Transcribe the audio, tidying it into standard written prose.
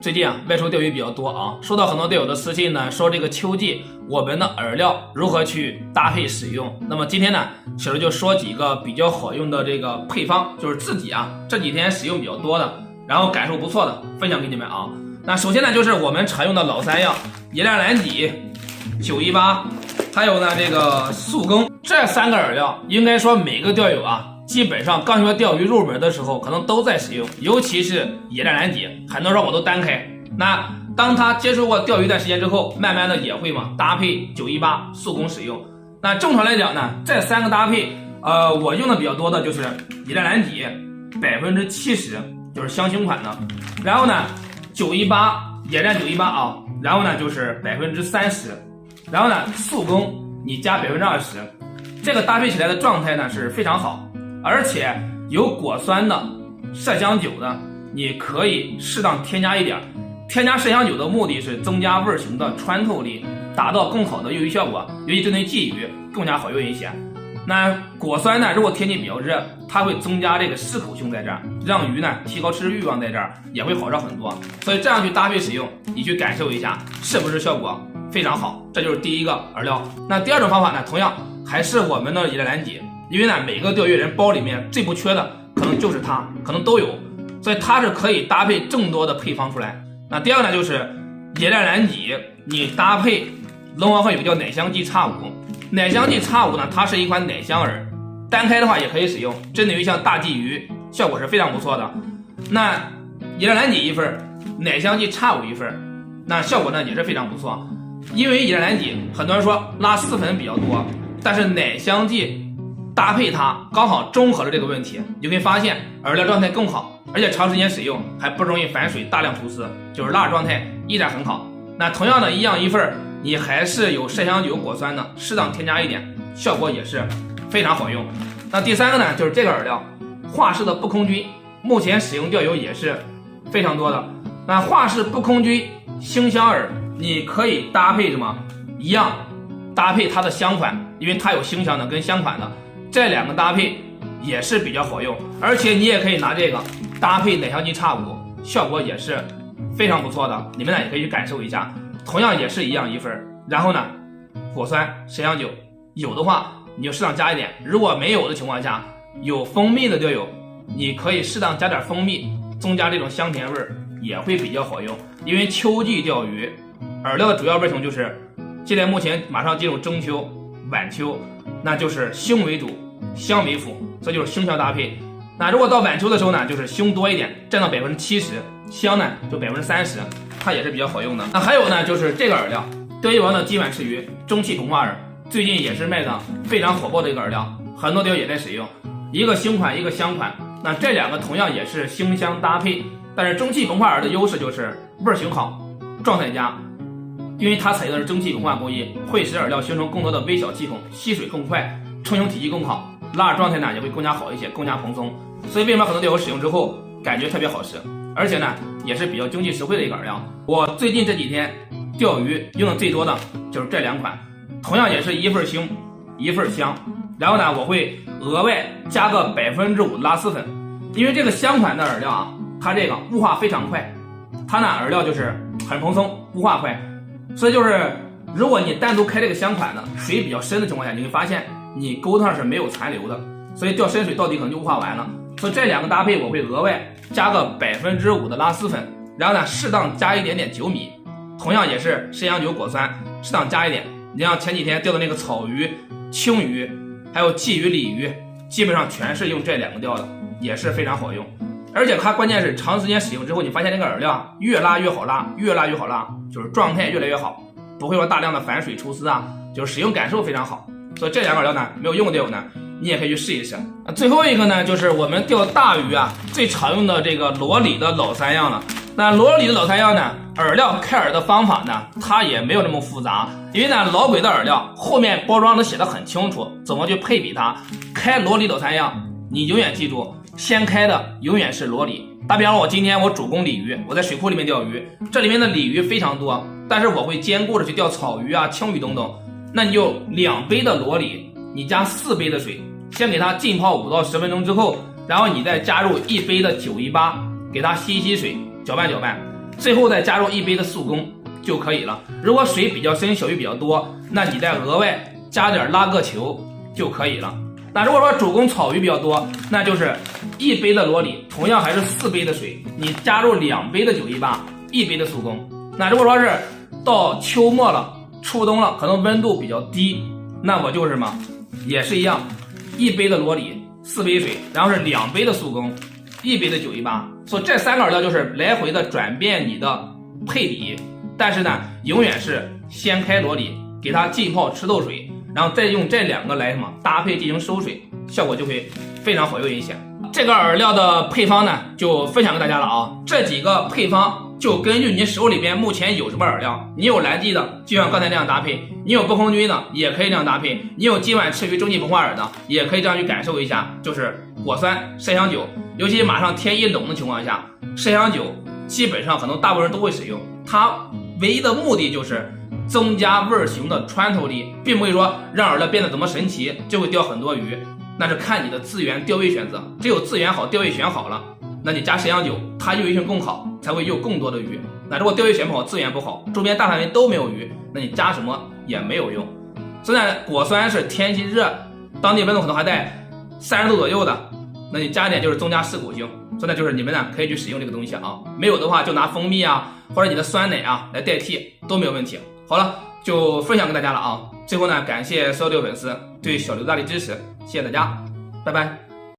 最近外出钓鱼比较多啊，收到很多队友的私信呢，说这个秋季我们的饵料如何去搭配使用。那么今天呢，小刘就说几个比较好用的这个配方，就是自己这几天使用比较多的，然后感受不错的，分享给你们啊。那首先呢，就是我们常用的老三样，野战蓝底、918，还有呢这个速耕，这三个饵料，应该说每个钓友基本上刚学钓鱼入门的时候，可能都在使用，尤其是野战蓝底，很多时候我都单开。那当他接触过钓鱼一段时间之后，慢慢的也会搭配918速攻使用。那正常来讲呢，这三个搭配，我用的比较多的就是野战蓝底，70%就是香型款的，然后呢918野战918然后呢就是30%，然后呢速攻你加20%，这个搭配起来的状态呢是非常好。而且有果酸的、麝香酒的，你可以适当添加一点。添加麝香酒的目的是增加味型的穿透力，达到更好的诱鱼效果，尤其针对鲫鱼更加好用一些。那果酸呢，如果天气比较热，它会增加这个适口性在这儿，让鱼呢提高吃欲望，在这儿也会好上很多。所以这样去搭配使用，你去感受一下是不是效果非常好。这就是第一个饵料。那第二种方法呢，同样还是我们的野战蓝底。因为呢，每个钓鱼人包里面最不缺的可能就是它，可能都有，所以它是可以搭配更多的配方出来。那第二个呢，就是野战蓝底，你搭配龙王会有个叫奶香记X5，奶香记X5呢，它是一款奶香饵，单开的话也可以使用，针对于像大鲫鱼，效果是非常不错的。那野战蓝底一份，奶香记X5一份，那效果呢也是非常不错。因为野战蓝底，很多人说拉丝粉比较多，但是奶香记搭配它刚好中和了这个问题，你会发现饵料状态更好，而且长时间使用还不容易反水大量出丝，就是辣状态依然很好。那同样的一样一份，你还是有麝香酒果酸的，适当添加一点，效果也是非常好用。那第三个呢，就是这个饵料华氏的不空军，目前使用钓友也是非常多的。那华氏不空军星香饵，你可以搭配什么一样，搭配它的香款，因为它有星香的跟香款的，这两个搭配也是比较好用。而且你也可以拿这个搭配奶香记X5，效果也是非常不错的，你们呢也可以去感受一下。同样也是一样一份，然后呢果酸麝香酒有的话你就适当加一点，如果没有的情况下，有蜂蜜的钓友你可以适当加点蜂蜜，增加这种香甜味也会比较好用。因为秋季钓鱼饵料的主要味型就是现在目前马上进入中秋晚秋，那就是腥为主，香为辅，这就是腥香搭配。那如果到晚秋的时候呢，就是腥多一点，占到70%，香呢就30%，它也是比较好用的。那还有呢，就是这个饵料，钓鱼王的今晚吃鱼蒸汽膨化饵，最近也是卖的非常火爆的一个饵料，很多钓友也在使用，一个腥款一个香款，那这两个同样也是腥香搭配。但是蒸汽膨化饵的优势就是味型好，状态佳，因为它采用的是蒸汽膨化工艺，会使饵料形成更多的微小气孔，吸水更快，成型体积更好，拉饵状态呢也会更加好一些，更加蓬松。所以为什么很多钓友使用之后感觉特别好使，而且呢也是比较经济实惠的一个饵料。我最近这几天钓鱼用的最多的就是这两款，同样也是一份腥一份香，然后呢我会额外加个5%拉丝粉，因为这个香款的饵料它这个雾化非常快，它呢饵料就是很蓬松，雾化快，所以就是如果你单独开这个香款的，水比较深的情况下，你会发现你钩头上是没有残留的，所以钓深水到底可能就雾化完了。所以这两个搭配我会额外加个5%的拉丝粉，然后呢适当加一点点酒米，同样也是麝香酒果酸，适当加一点。你像前几天钓的那个草鱼、青鱼还有鲫鱼、鲤鱼，基本上全是用这两个钓的，也是非常好用。而且它关键是长时间使用之后，你发现这个饵料越拉越好拉，越拉越好拉，就是状态越来越好，不会说大量的反水出丝就是使用感受非常好。所以这两个饵料呢，没有用的钓友呢，你也可以去试一试。最后一个呢，就是我们钓大鱼最常用的这个罗里的老三样了。那罗里的老三样呢，饵料开饵的方法呢，它也没有那么复杂，因为呢老鬼的饵料后面包装都写得很清楚，怎么去配比它。开罗里老三样，你永远记住，先开的永远是罗里。打比方说，我今天我主攻鲤鱼，我在水库里面钓鱼，这里面的鲤鱼非常多，但是我会兼顾着去钓草鱼青鱼等等，那你就2杯的罗里，你加4杯的水，先给它浸泡5到10分钟之后，然后你再加入1杯的918，给它吸一吸水，搅拌搅拌，最后再加入1杯的速攻就可以了。如果水比较深，小鱼比较多，那你再额外加点拉个球就可以了。那如果说主攻草鱼比较多，那就是1杯的罗里，同样还是4杯的水，你加入2杯的918，1杯的速攻。那如果说是到秋末了，初冬了，可能温度比较低，那么就是什么，也是一样，1杯的罗里，4杯水，然后是2杯的速攻，1杯的918。所以这3个饵料就是来回的转变你的配比，但是呢，永远是先开罗里，给它浸泡吃豆水，然后再用这2个来什么搭配进行收水，效果就会非常好又阴险。这个饵料的配方呢，就分享给大家了啊。这几个配方就根据你手里边目前有什么饵料，你有蓝鲫的，就像刚才那样搭配；你有不空军的，也可以这样搭配；你有今晚吃鱼蒸汽膨化饵的，也可以这样去感受一下，就是果酸、麝香酒，尤其马上天一冷的情况下，麝香酒基本上可能大部分人都会使用，它唯一的目的就是增加味型的穿透力，并不会说让饵料变得怎么神奇就会钓很多鱼，那是看你的资源钓位选择，只有资源好，钓位选好了，那你加麝香酒，它诱鱼性更好，才会诱更多的鱼。那如果钓位选不好，资源不好，周边大范围都没有鱼，那你加什么也没有用。现在果酸是天气热，当地温度可能还在30度左右的，那你加一点就是增加适口性。所以呢，就是你们呢可以去使用这个东西啊，没有的话就拿蜂蜜啊或者你的酸奶啊来代替都没有问题。好了，就分享给大家了啊。最后呢，感谢所有的粉丝对小刘大力支持，谢谢大家，拜拜。